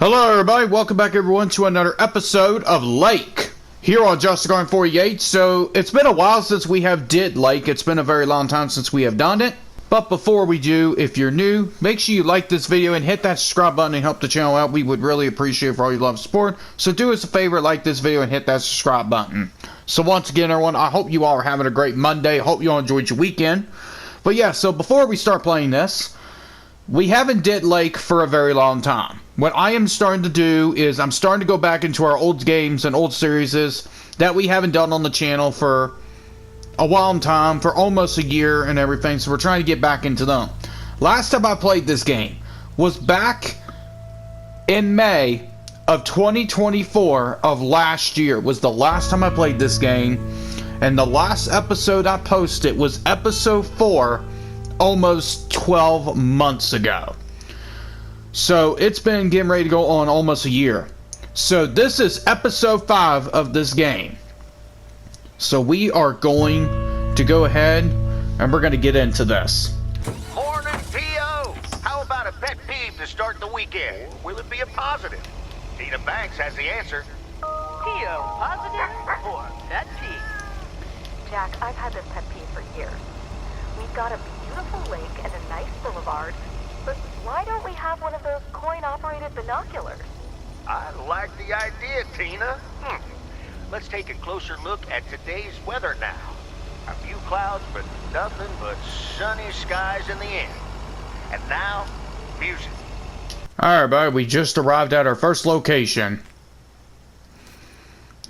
Hello everybody, welcome back everyone to another episode of Lake here on JustGarden48. So it's been a while since we have did Lake. It's been a very long time since we have done it. But before we do, if you're new, make sure you like this video and hit that subscribe button and help the channel out. We would really appreciate it for all your love and support. So do us a favor, like this video and hit that subscribe button. So once again everyone, I hope you all are having a great Monday. Hope you all enjoyed your weekend. But yeah, so before we start playing this, we haven't did Lake for a very long time. What I am starting to do is I'm starting to go back into our old games and old series that we haven't done on the channel for a long time, for almost a year and everything, so we're trying to get back into them. Last time I played this game was back in May of 2024 of last year was the last time I played this game, and the last episode I posted was episode 4 almost 12 months ago. So it's been getting ready to go on almost a year. So this is episode 5 of this game. So we are going to go ahead and we're going to get into this. Morning, P.O. How about a pet peeve to start the weekend? Will it be a positive? Tina Banks has the answer. P.O. positive or pet peeve? Jack, I've had this pet peeve for years. We've got a beautiful lake and a nice boulevard, but why don't we have one of those coin-operated binoculars? I like the idea, Tina. Let's take a closer look at today's weather now. A few clouds, but nothing but sunny skies in the end. And now, music. Alright everybody, we just arrived at our first location.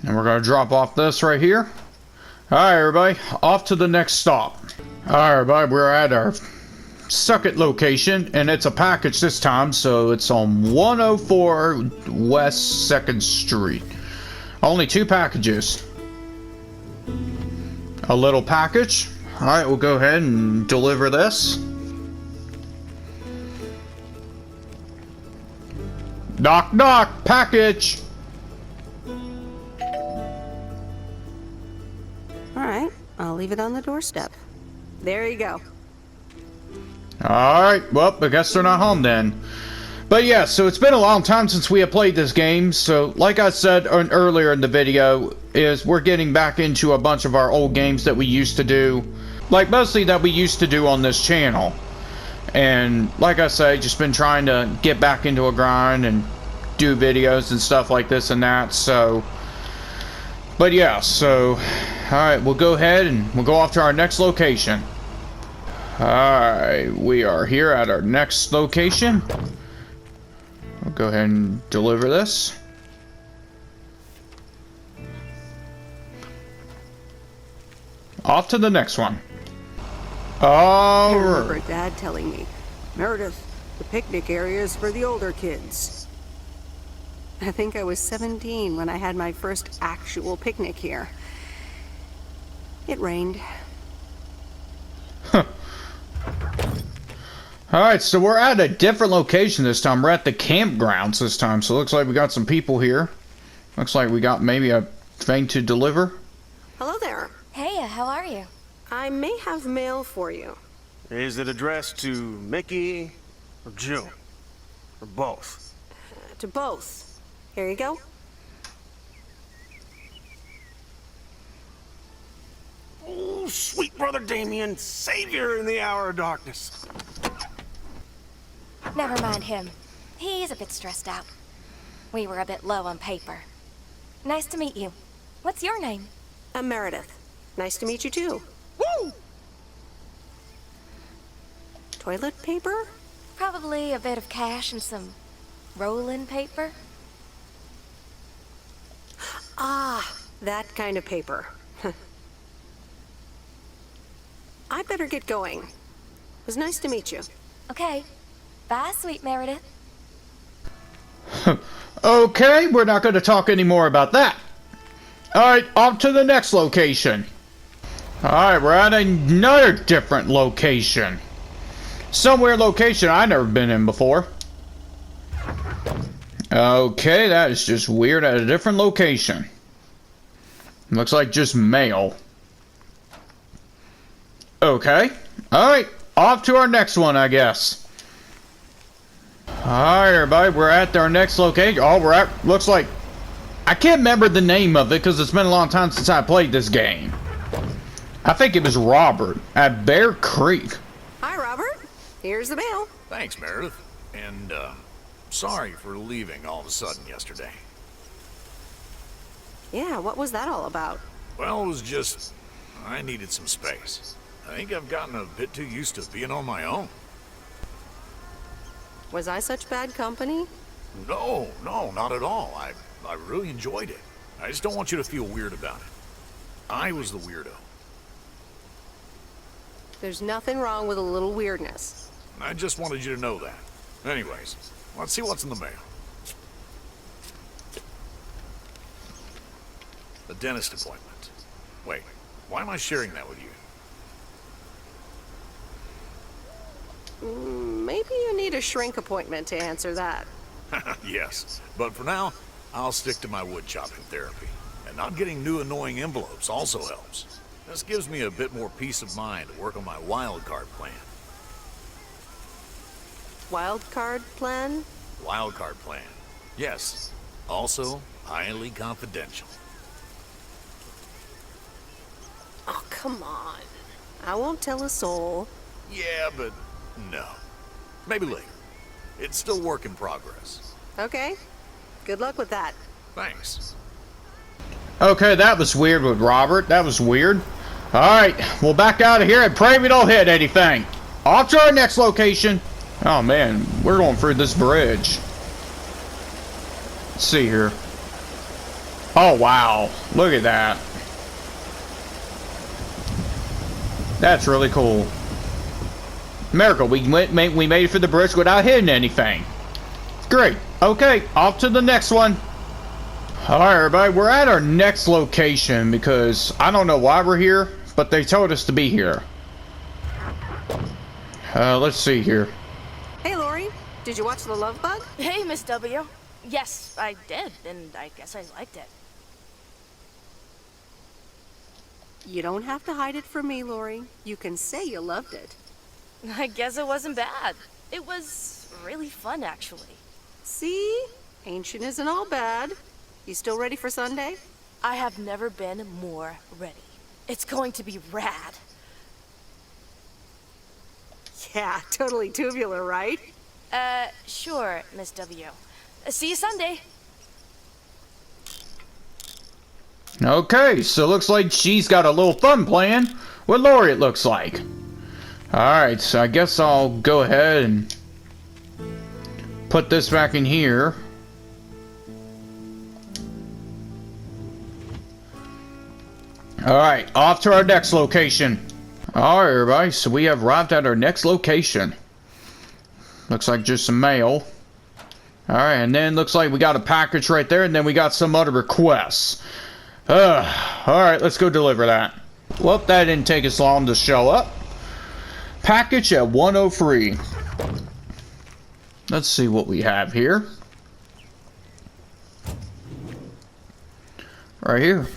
And we're going to drop off this right here. Alright everybody, off to the next stop. Alright everybody, we're at our second location, and it's a package this time, so it's on 104 West 2nd Street. Only 2 packages. A little package. Alright, we'll go ahead and deliver this. Knock knock, package! Alright, I'll leave it on the doorstep. There you go. Alright, well, I guess they're not home then. But yeah, so it's been a long time since we have played this game, so like I said earlier in the video, is we're getting back into a bunch of our old games that we used to do. Like, mostly that we used to do on this channel. And like I say, just been trying to get back into a grind and do videos and stuff like this and that, so... But yeah, so... Alright, we'll go ahead and we'll go off to our next location. Alright, we are here at our next location. I'll go ahead and deliver this. Off to the next one. I remember Dad telling me, Meredith, the picnic area is for the older kids. I think I was 17 when I had my first actual picnic here. It rained. Huh. Alright, so we're at a different location this time. We're at the campgrounds this time, so it looks like we got some people here. Looks like we got maybe a thing to deliver. Hello there. Hey, how are you? I may have mail for you. Is it addressed to Mickey or June? Or both? To both. Here you go. Oh, sweet brother Damien, savior in the hour of darkness. Never mind him. He's a bit stressed out. We were a bit low on paper. Nice to meet you. What's your name? I'm Meredith. Nice to meet you too. Woo! Toilet paper? Probably a bit of cash and some rolling paper. Ah, that kind of paper. I better get going. It was nice to meet you. Okay. Bye, sweet Meredith. Okay, we're not going to talk any more about that. Alright, on to the next location. Alright, we're at another different location. Somewhere location I've never been in before. Okay, that is just weird at a different location. Looks like just mail. Okay. Alright, off to our next one, I guess. Alright, everybody, we're at our next location. Oh, we're at, looks like, I can't remember the name of it because it's been a long time since I played this game. I think it was Robert at Bear Creek. Hi, Robert. Here's the mail. Thanks, Meredith. And, sorry for leaving all of a sudden yesterday. Yeah, what was that all about? Well, it was just, I needed some space. I think I've gotten a bit too used to being on my own. Was I such bad company? No, not at all. I really enjoyed it. I just don't want you to feel weird about it. I was the weirdo. There's nothing wrong with a little weirdness. I just wanted you to know that. Anyways, let's see what's in the mail. A dentist appointment. Wait, why am I sharing that with you? Maybe you need a shrink appointment to answer that. Yes, but for now, I'll stick to my wood chopping therapy. And not getting new annoying envelopes also helps. This gives me a bit more peace of mind to work on my wild card plan. Wild card plan? Wild card plan. Yes. Also, highly confidential. Oh, come on. I won't tell a soul. Yeah, but no. Maybe later. It's still work in progress. Okay. Good luck with that. Thanks. Okay, that was weird with Robert. That was weird. Alright, we'll back out of here and pray we don't hit anything. Off to our next location. Oh man, we're going through this bridge. Let's see here. Oh wow, look at that. That's really cool. Miracle, we made it for the bridge without hitting anything. Great. Okay, off to the next one. Alright everybody, we're at our next location because I don't know why we're here, but they told us to be here. Let's see here. Hey, Lori. Did you watch The Love Bug? Hey, Miss W. Yes, I did, and I guess I liked it. You don't have to hide it from me, Lori. You can say you loved it. I guess it wasn't bad. It was really fun, actually. See? Ancient isn't all bad. You still ready for Sunday? I have never been more ready. It's going to be rad. Yeah, totally tubular, right? Sure, Miss W. See you Sunday. Okay, so looks like she's got a little fun plan with Lori, it looks like. Alright, so I guess I'll go ahead and put this back in here. Alright, off to our next location. Alright everybody, so we have arrived at our next location. Looks like just some mail. Alright, and then looks like we got a package right there, and then we got some other requests. Alright, let's go deliver that. Well, that didn't take us long to show up. Package at 103. Let's see what we have here. Right here.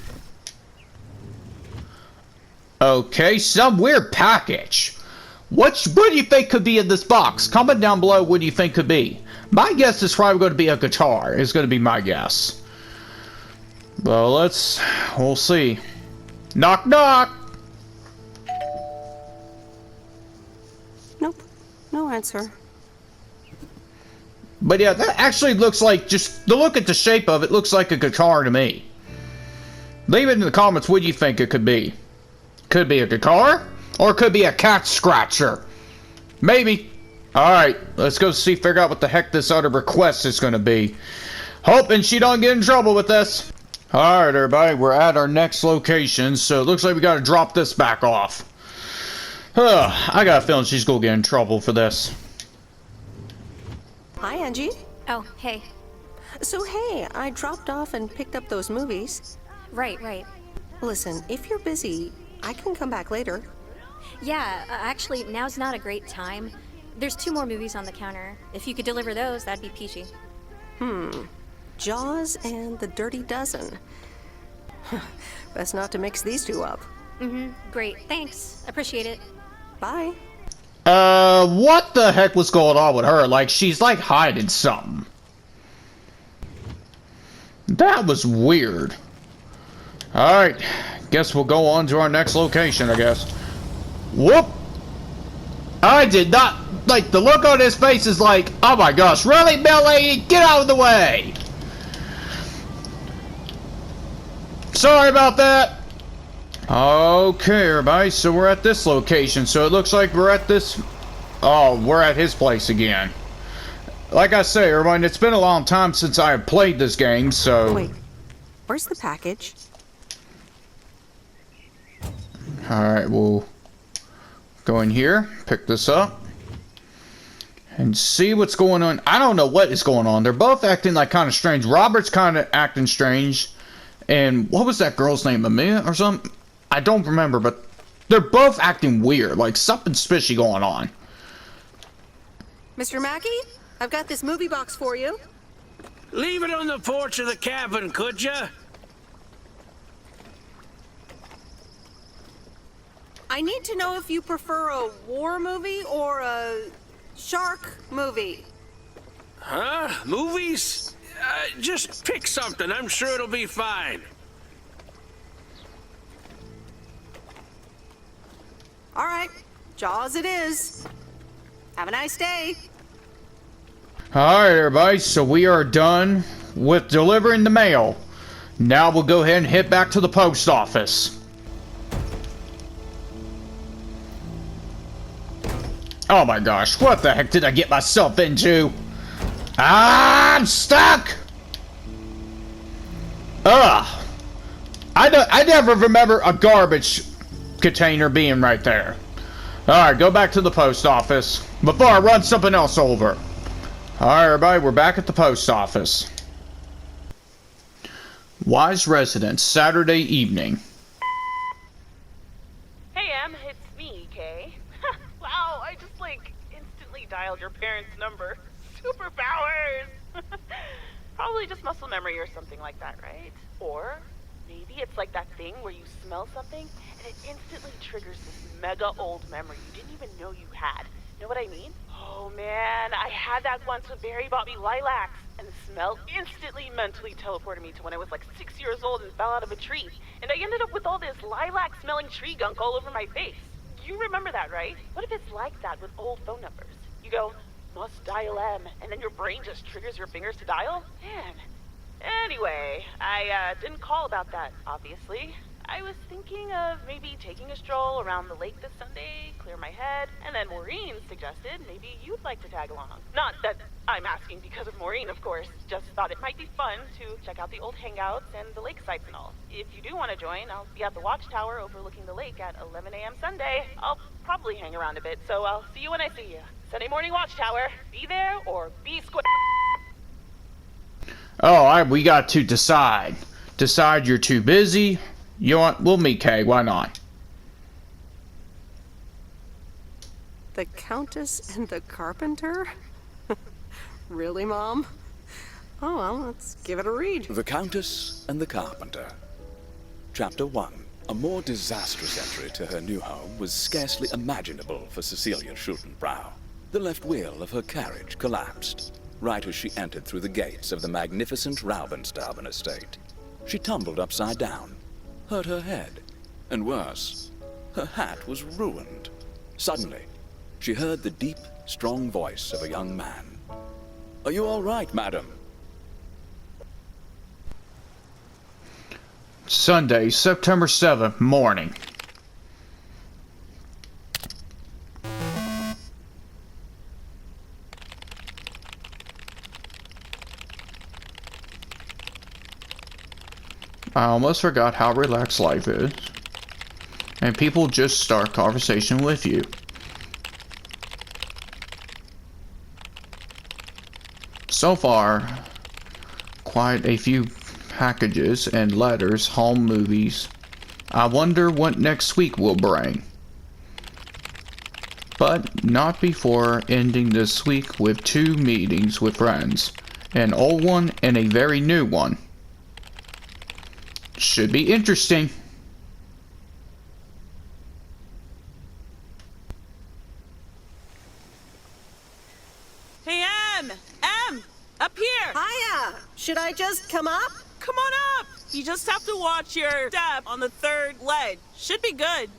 Okay, some weird package. What do you think could be in this box? Comment down below what do you think could be. My guess is probably going to be a guitar. It's going to be my guess. Well, we'll see. Knock, knock. Nope. No answer. But yeah, that actually looks like, just to look at the shape of it, looks like a guitar to me. Leave it in the comments what you think it could be. Could be a guitar, or it could be a cat scratcher. Maybe. Alright, let's go figure out what the heck this other request is going to be. Hoping she don't get in trouble with this. Alright everybody, we're at our next location, so it looks like we gotta drop this back off. I got a feeling she's gonna get in trouble for this. Hi, Angie. Oh, hey. So, hey, I dropped off and picked up those movies. Right. Listen, if you're busy, I can come back later. Yeah, actually, now's not a great time. There's 2 more movies on the counter. If you could deliver those, that'd be peachy. Jaws and The Dirty Dozen. Best not to mix these two up. Great. Thanks. Appreciate it. Bye. What the heck was going on with her? Like, she's like hiding something. That was weird. Alright, guess we'll go on to our next location, I guess. Whoop! I did not, like, the look on his face is like, oh my gosh, really, Billy? Get out of the way! Sorry about that! Okay, everybody, so we're at this location, so it looks like we're at this... Oh, we're at his place again. Like I say, everyone, it's been a long time since I have played this game, so... Wait, where's the package? Alright, we'll go in here, pick this up, and see what's going on. I don't know what is going on. They're both acting like kind of strange. Robert's kind of acting strange, and what was that girl's name, Amia or something? I don't remember, but they're both acting weird, like something's fishy going on. Mr. Mackey, I've got this movie box for you. Leave it on the porch of the cabin, could ya? I need to know if you prefer a war movie or a shark movie. Huh? Movies? Just pick something. I'm sure it'll be fine. All right, Jaws it is. Have a nice day. Alright, everybody, so we are done with delivering the mail. Now we'll go ahead and head back to the post office. Oh my gosh, what the heck did I get myself into? Ah, I'm stuck! Ugh. I never remember a garbage container being right there. Alright, go back to the post office before I run something else over. Alright, everybody, we're back at the post office. Wise Residence, Saturday evening. Hey, Em, it's me, Kay. Wow, I just, instantly dialed your parents' number. Superpowers! Probably just muscle memory or something like that, right? Or maybe it's like that thing where you smell something and it instantly triggers this mega old memory you didn't even know you had. Know what I mean? Oh man, I had that once when Barry bought me lilacs, and the smell instantly mentally teleported me to when I was 6 years old and fell out of a tree, and I ended up with all this lilac-smelling tree gunk all over my face. You remember that, right? What if it's like that with old phone numbers? You go, must dial M, and then your brain just triggers your fingers to dial? Man. Anyway, I didn't call about that, obviously. I was thinking of maybe taking a stroll around the lake this Sunday, clear my head, and then Maureen suggested maybe you'd like to tag along. Not that I'm asking because of Maureen, of course, just thought it might be fun to check out the old hangouts and the lake sites and all. If you do want to join, I'll be at the watchtower overlooking the lake at 11 a.m. Sunday. I'll probably hang around a bit, so I'll see you when I see you. Sunday morning watchtower, be there or be square. Oh, we got to decide. Decide you're too busy. You want? We'll meet Kay. Why not? The Countess and the Carpenter? Really, Mom? Oh, well, let's give it a read. The Countess and the Carpenter. Chapter 1. A more disastrous entry to her new home was scarcely imaginable for Cecilia Schultenbrow. The left wheel of her carriage collapsed, right as she entered through the gates of the magnificent Raubenstaben estate. She tumbled upside down, hurt her head, and worse, her hat was ruined. Suddenly, she heard the deep, strong voice of a young man. "Are you all right, madam?" Sunday, September 7th, morning. I almost forgot how relaxed life is. And people just start conversation with you. So far, quite a few packages and letters, home movies. I wonder what next week will bring. But not before ending this week with 2 meetings with friends. An old one and a very new one. Should be interesting. Should I just come up? Come on up! You just have to watch your step on the third ledge. Should be good.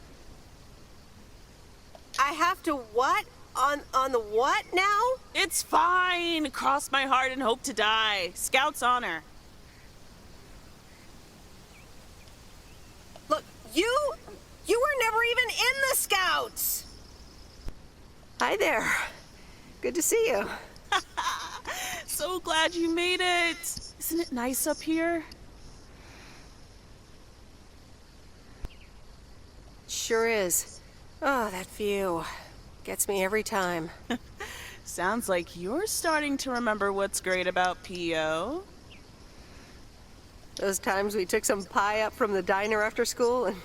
I have to what? On the what now? It's fine. Cross my heart and hope to die. Scout's honor. Look, you were never even in the Scouts! Hi there. Good to see you. So glad you made it. Isn't it nice up here? Sure is. Oh, that view. Gets me every time. Sounds like you're starting to remember what's great about P.O. Those times we took some pie up from the diner after school and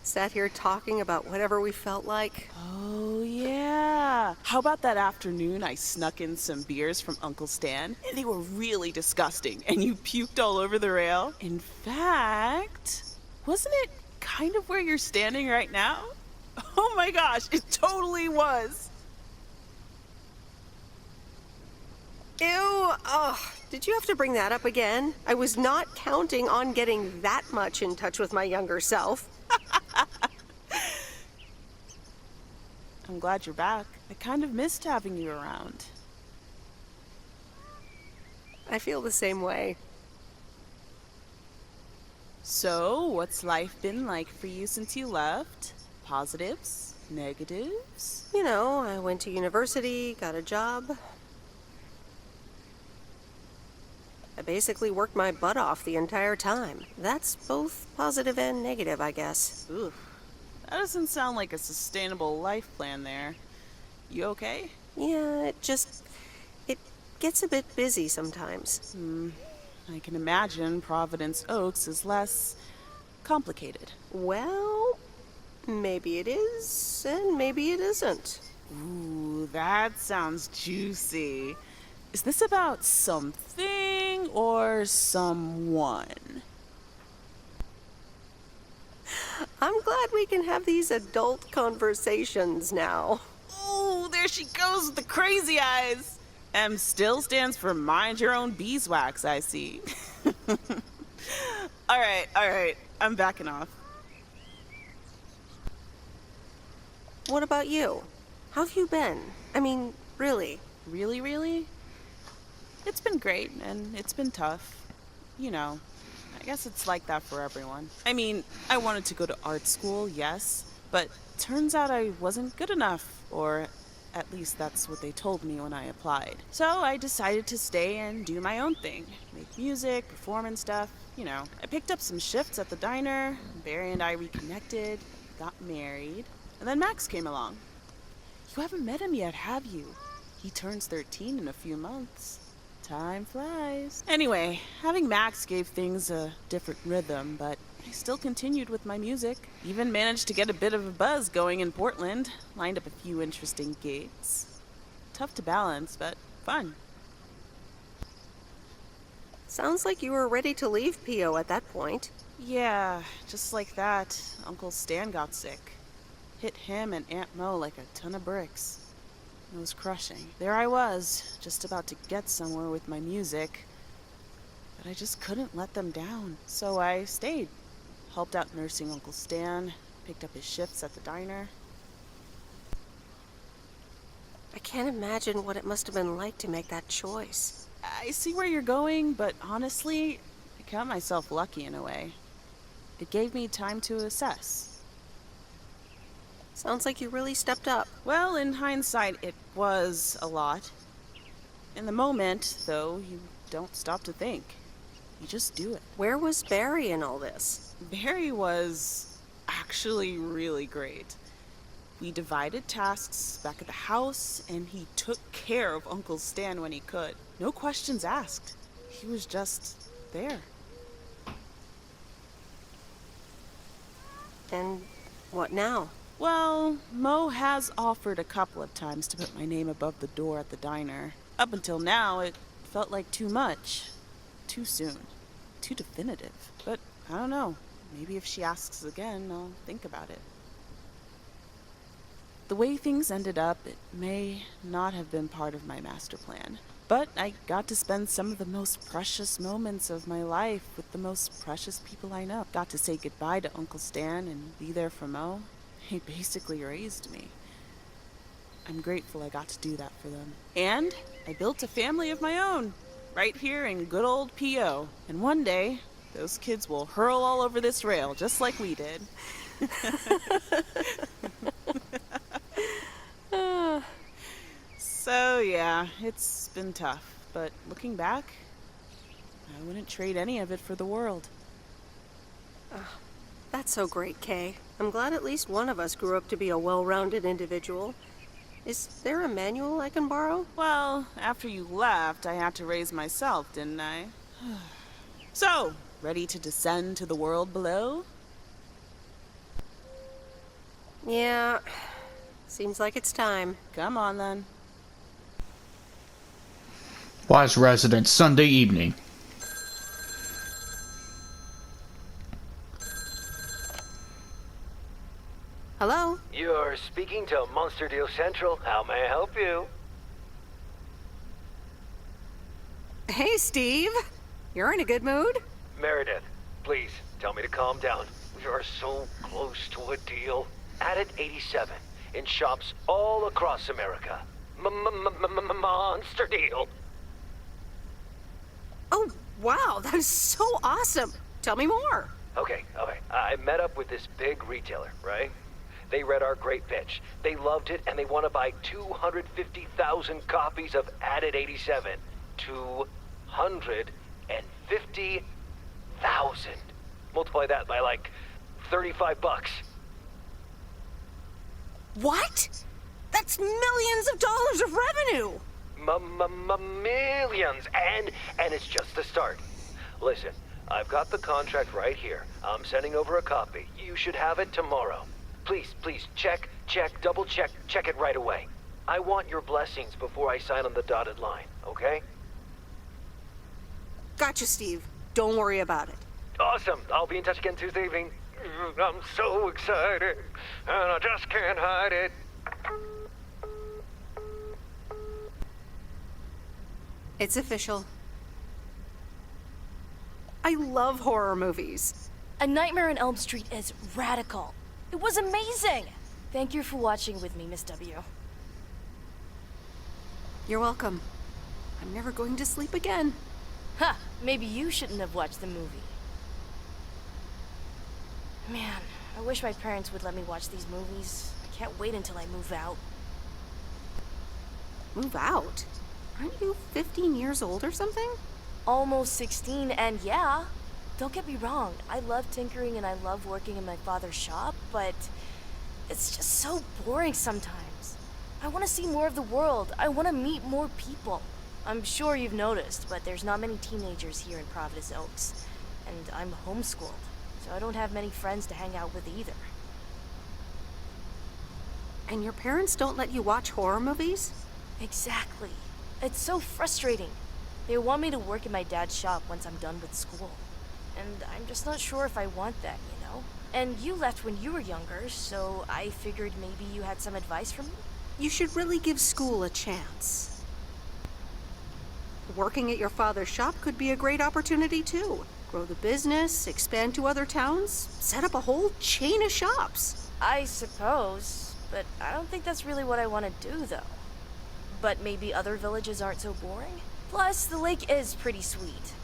sat here talking about whatever we felt like. Oh, yeah. How about that afternoon I snuck in some beers from Uncle Stan? And they were really disgusting, and you puked all over the rail. In fact, wasn't it kind of where you're standing right now? Oh my gosh, it totally was. Ew, oh, did you have to bring that up again? I was not counting on getting that much in touch with my younger self. I'm glad you're back. I kind of missed having you around. I feel the same way. So, what's life been like for you since you left? Positives? Negatives? You know, I went to university, got a job. I basically worked my butt off the entire time. That's both positive and negative, I guess. Oof. That doesn't sound like a sustainable life plan there. You okay? Yeah, it gets a bit busy sometimes. I can imagine Providence Oaks is less complicated. Well, maybe it is, and maybe it isn't. Ooh, that sounds juicy. Is this about something or someone? I'm glad we can have these adult conversations now. Ooh, there she goes with the crazy eyes. M still stands for mind your own beeswax, I see. All right, I'm backing off. What about you? How have you been? I mean, really? Really? It's been great, and it's been tough. You know, I guess it's like that for everyone. I mean, I wanted to go to art school, yes, but turns out I wasn't good enough, or at least that's what they told me when I applied. So I decided to stay and do my own thing. Make music, perform and stuff, you know. I picked up some shifts at the diner, Barry and I reconnected, got married, and then Max came along. You haven't met him yet, have you? He turns 13 in a few months. Time flies. Anyway, having Max gave things a different rhythm, but I still continued with my music. Even managed to get a bit of a buzz going in Portland. Lined up a few interesting gigs. Tough to balance, but fun. Sounds like you were ready to leave P.O. at that point. Yeah, just like that, Uncle Stan got sick. Hit him and Aunt Mo like a ton of bricks. It was crushing. There I was, just about to get somewhere with my music, but I just couldn't let them down. So I stayed. Helped out nursing Uncle Stan, picked up his shifts at the diner. I can't imagine what it must have been like to make that choice. I see where you're going, but honestly, I count myself lucky in a way. It gave me time to assess. Sounds like you really stepped up. Well, in hindsight, it was a lot. In the moment, though, you don't stop to think. You just do it. Where was Barry in all this? Barry was actually really great. We divided tasks back at the house, and he took care of Uncle Stan when he could. No questions asked. He was just there. And what now? Well, Mo has offered a couple of times to put my name above the door at the diner. Up until now, it felt like too much. Too soon. Too definitive. But I don't know. Maybe if she asks again, I'll think about it. The way things ended up, it may not have been part of my master plan. But I got to spend some of the most precious moments of my life with the most precious people I know. Got to say goodbye to Uncle Stan and be there for Mo. He basically raised me. I'm grateful I got to do that for them. And I built a family of my own, right here in good old P.O. And one day, those kids will hurl all over this rail, just like we did. So yeah, it's been tough, but looking back, I wouldn't trade any of it for the world. That's so great, Kay. I'm glad at least one of us grew up to be a well-rounded individual. Is there a manual I can borrow? Well, after you left, I had to raise myself, didn't I? So, ready to descend to the world below? Yeah, seems like it's time. Come on, then. Wise Residence, Sunday evening. Hello? You're speaking to Monster Deal Central. How may I help you? Hey, Steve. You're in a good mood? Meredith, please tell me to calm down. We are so close to a deal. Added 87 in shops all across America. Monster Deal. Oh, wow, that is so awesome. Tell me more. Okay. I met up with this big retailer, right? They read our great pitch. They loved it, and they want to buy 250,000 copies of Added 87. 250,000. Multiply that by like $35. What? That's millions of dollars of revenue. Millions, and it's just the start. Listen, I've got the contract right here. I'm sending over a copy. You should have it tomorrow. Please, check, double check it right away. I want your blessings before I sign on the dotted line, okay? Gotcha, Steve. Don't worry about it. Awesome. I'll be in touch again Tuesday evening. I'm so excited, and I just can't hide it. It's official. I love horror movies. A Nightmare on Elm Street is radical. It was amazing! Thank you for watching with me, Miss W. You're welcome. I'm never going to sleep again. Ha! Maybe you shouldn't have watched the movie. Man, I wish my parents would let me watch these movies. I can't wait until I move out. Move out? Aren't you 15 years old or something? Almost 16, and yeah. Don't get me wrong, I love tinkering and I love working in my father's shop, but it's just so boring sometimes. I want to see more of the world. I want to meet more people. I'm sure you've noticed, but there's not many teenagers here in Providence Oaks. And I'm homeschooled, so I don't have many friends to hang out with either. And your parents don't let you watch horror movies? Exactly. It's so frustrating. They want me to work in my dad's shop once I'm done with school. And I'm just not sure if I want that, you know? And you left when you were younger, so I figured maybe you had some advice for me? You should really give school a chance. Working at your father's shop could be a great opportunity, too. Grow the business, expand to other towns, set up a whole chain of shops. I suppose, but I don't think that's really what I want to do, though. But maybe other villages aren't so boring? Plus, the lake is pretty sweet.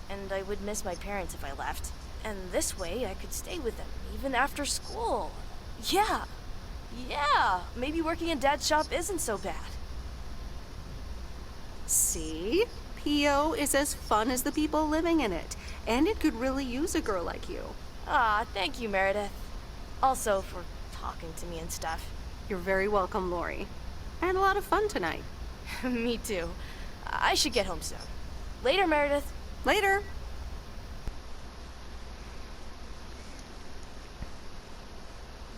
And I would miss my parents if I left. And this way, I could stay with them, even after school. Yeah, maybe working in Dad's shop isn't so bad. See? P.O. is as fun as the people living in it. And it could really use a girl like you. Ah, thank you, Meredith. Also, for talking to me and stuff. You're very welcome, Lori. I had a lot of fun tonight. Me too. I should get home soon. Later, Meredith. Later.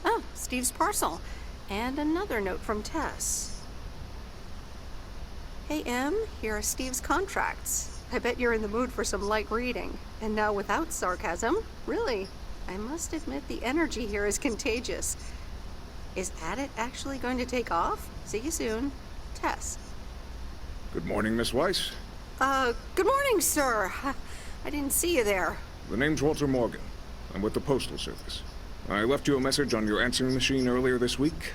Oh, Steve's parcel. And another note from Tess. Hey, Em, here are Steve's contracts. I bet you're in the mood for some light reading. And now without sarcasm, really. I must admit the energy here is contagious. Is Addit actually going to take off? See you soon. Tess. Good morning, Miss Weiss. Good morning, sir. I didn't see you there. The name's Walter Morgan. I'm with the Postal Service. I left you a message on your answering machine earlier this week.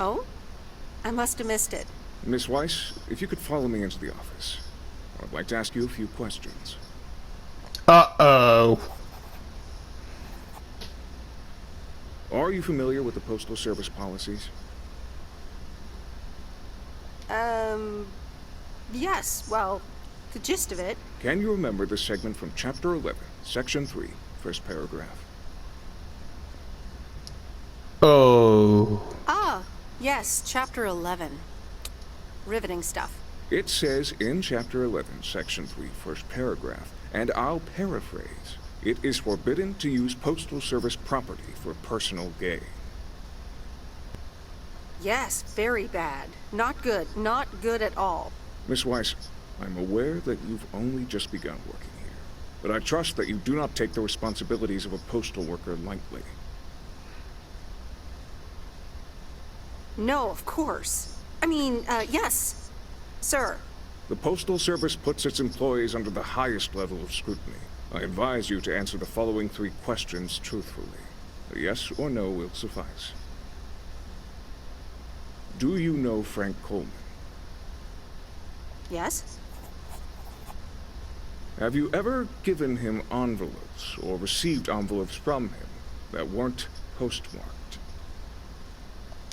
Oh? I must have missed it. Miss Weiss, if you could follow me into the office. I'd like to ask you a few questions. Uh-oh. Are you familiar with the Postal Service policies? Yes, well, the gist of it. Can you remember the segment from Chapter 11, Section 3, first paragraph? Oh. Ah, yes, Chapter 11. Riveting stuff. It says in Chapter 11, Section 3, first paragraph, and I'll paraphrase, it is forbidden to use Postal Service property for personal gain. Yes, very bad. Not good. Not good at all. Miss Weiss, I'm aware that you've only just begun working here, but I trust that you do not take the responsibilities of a postal worker lightly. No, of course. I mean, yes, sir. The Postal Service puts its employees under the highest level of scrutiny. I advise you to answer the following 3 questions truthfully. A yes or no will suffice. Do you know Frank Coleman? Yes? Have you ever given him envelopes or received envelopes from him that weren't postmarked?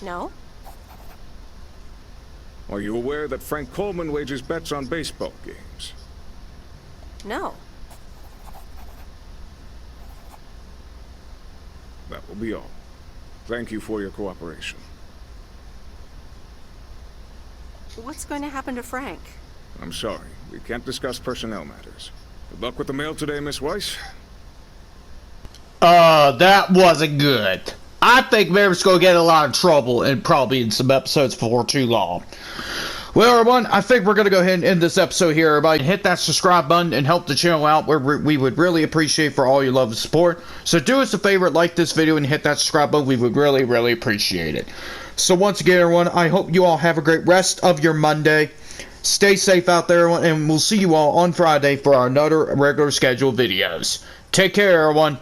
No? Are you aware that Frank Coleman wagers bets on baseball games? No. That will be all. Thank you for your cooperation. What's going to happen to Frank? I'm sorry. We can't discuss personnel matters. Good luck with the mail today, Miss Weiss. That wasn't good. I think Maverick's gonna get in a lot of trouble and probably in some episodes before too long. Well, everyone, I think we're gonna go ahead and end this episode here. Everybody, hit that subscribe button and help the channel out. We would really appreciate for all your love and support. So do us a favor, like this video and hit that subscribe button. We would really, really appreciate it. So once again, everyone, I hope you all have a great rest of your Monday. Stay safe out there, everyone, and we'll see you all on Friday for our another regular scheduled videos. Take care, everyone.